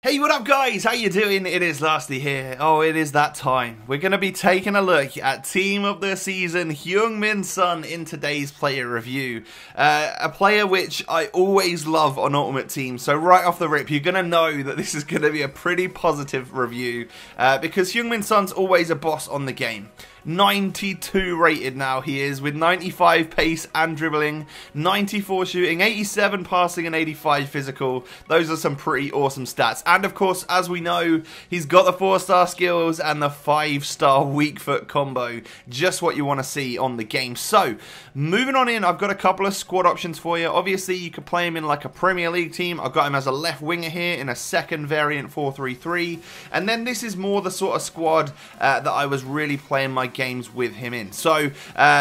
Hey, what up guys? How you doing? It is Lasty here. Oh, it is that time. We're going to be taking a look at Team of the Season Heung-min Son in today's player review. A player which I always love on Ultimate Team, so right off the rip you're going to know that this is going to be a pretty positive review because Heung-min Son's always a boss on the game. 92 rated now he is, with 95 pace and dribbling, 94 shooting, 87 passing and 85 physical. Those are some pretty awesome stats. And of course, as we know, he's got the 4-star skills and the 5-star weak foot combo. Just what you want to see on the game. So, moving on in, I've got a couple of squad options for you. Obviously, you could play him in like a Premier League team. I've got him as a left winger here in a second variant 4-3-3. And then this is more the sort of squad that I was really playing my games with him in. So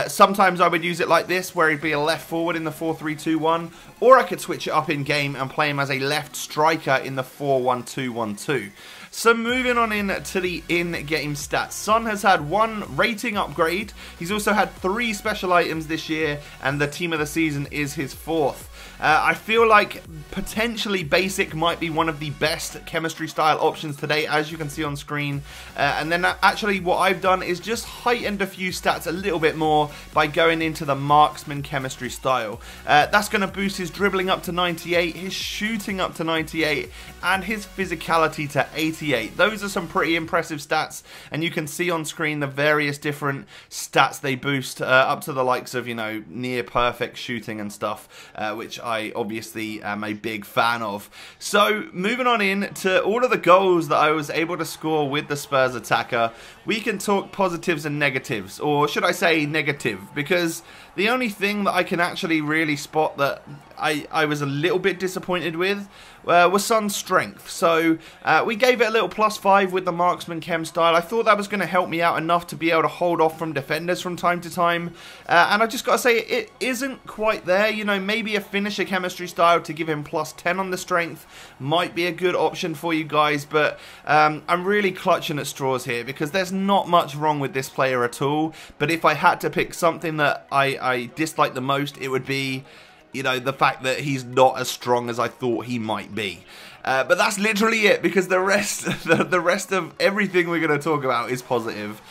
sometimes I would use it like this, where he'd be a left forward in the 4-3-2-1, or I could switch it up in game and play him as a left striker in the 4-1-2-1-2. So moving on in to the in-game stats. Son has had 1 rating upgrade. He's also had 3 special items this year, and the team of the season is his 4th. I feel like potentially basic might be one of the best chemistry style options today, as you can see on screen. And then actually what I've done is just heightened a few stats a little bit more by going into the marksman chemistry style. That's going to boost his dribbling up to 98, his shooting up to 98, and his physicality to 88. Those are some pretty impressive stats, and you can see on screen the various different stats they boost up to the likes of, you know, near perfect shooting and stuff, which I obviously am a big fan of. So moving on in to all of the goals that I was able to score with the Spurs attacker, we can talk positives and negatives, or should I say negative, because the only thing that I can actually really spot that I was a little bit disappointed with was Son's strength. So we gave it a little +5 with the marksman chem style. I thought that was going to help me out enough to be able to hold off from defenders from time to time. And I just got to say, it isn't quite there. You know, maybe a finisher chemistry style to give him +10 on the strength might be a good option for you guys. But I'm really clutching at straws here, because there's not much wrong with this player at all. But if I had to pick something that I dislike the most, it would be, you know, the fact that he's not as strong as I thought he might be. But that's literally it, because the rest of everything we're going to talk about is positive.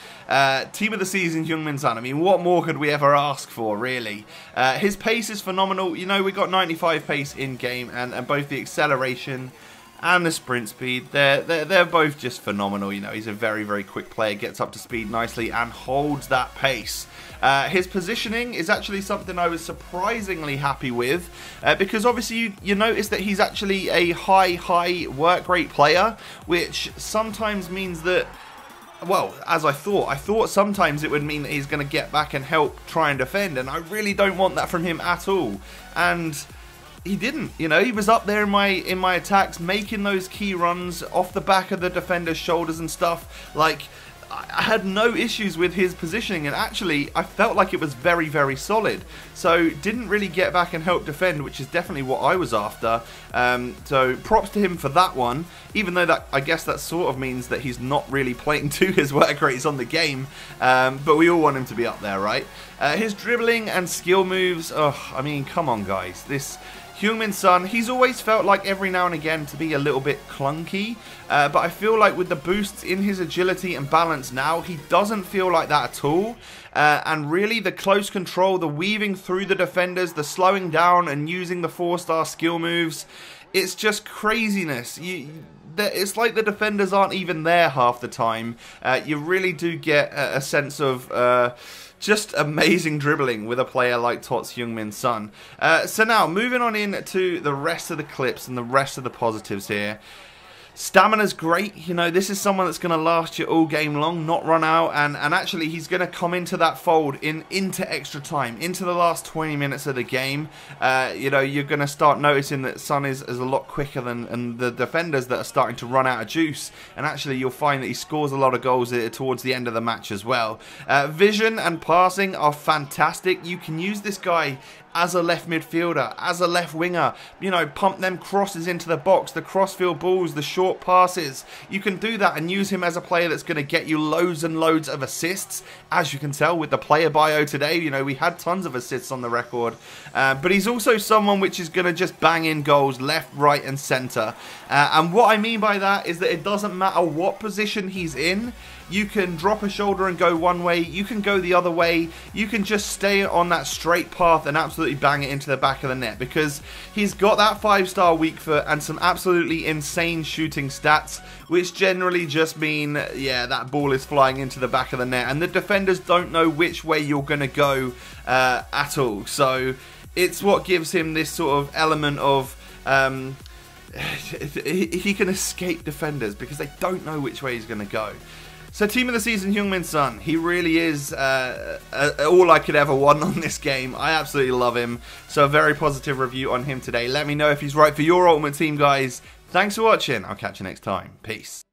Team of the season, Heung-min Son. I mean, what more could we ever ask for, really? His pace is phenomenal. You know, we got 95 pace in game, and both the acceleration and the sprint speed, they're both just phenomenal. You know, he's a very, very quick player, gets up to speed nicely and holds that pace. His positioning is actually something I was surprisingly happy with, because obviously you notice that he's actually a high work rate player, which sometimes means that, well, as I thought sometimes it would mean that he's going to get back and help try and defend, and I really don't want that from him at all. And he didn't, you know, he was up there in my attacks, making those key runs off the back of the defender's shoulders and stuff. Like, I had no issues with his positioning, and actually I felt like it was very, very solid. So didn't really get back and help defend, which is definitely what I was after. So props to him for that one, even though that, I guess that sort of means that he's not really playing to his work rates on the game, but we all want him to be up there, right? His dribbling and skill moves, I mean, come on guys, this Heung-min Son, he's always felt like every now and again to be a little bit clunky, but I feel like with the boosts in his agility and balance now, he doesn't feel like that at all. And really, the close control, the weaving through the defenders, the slowing down and using the 4-star skill moves, it's just craziness. It's like the defenders aren't even there half the time. You really do get a sense of just amazing dribbling with a player like Tots Heung-min Son. So now, moving on in to the rest of the clips and the rest of the positives here. Stamina's great. You know, this is someone that's going to last you all game long, not run out, and actually he's going to come into that fold into extra time, into the last 20 minutes of the game. You know, you're going to start noticing that Son is a lot quicker than the defenders that are starting to run out of juice, and actually you'll find that he scores a lot of goals towards the end of the match as well. Vision and passing are fantastic. You can use this guy as a left midfielder, as a left winger, you know, pump them crosses into the box, the crossfield balls, the short short passes. You can do that and use him as a player that's going to get you loads and loads of assists. As you can tell with the player bio today, you know, we had tons of assists on the record. But he's also someone which is going to just bang in goals left, right and centre. And what I mean by that is that it doesn't matter what position he's in. You can drop a shoulder and go one way, you can go the other way, you can just stay on that straight path and absolutely bang it into the back of the net, because he's got that 5-star weak foot and some absolutely insane shooting stats, which generally just mean, yeah, that ball is flying into the back of the net and the defenders don't know which way you're going to go at all. So it's what gives him this sort of element of he can escape defenders because they don't know which way he's going to go. So team of the season, Heung-min Son. He really is all I could ever want on this game. I absolutely love him. So a very positive review on him today. Let me know if he's right for your ultimate team, guys. Thanks for watching. I'll catch you next time. Peace.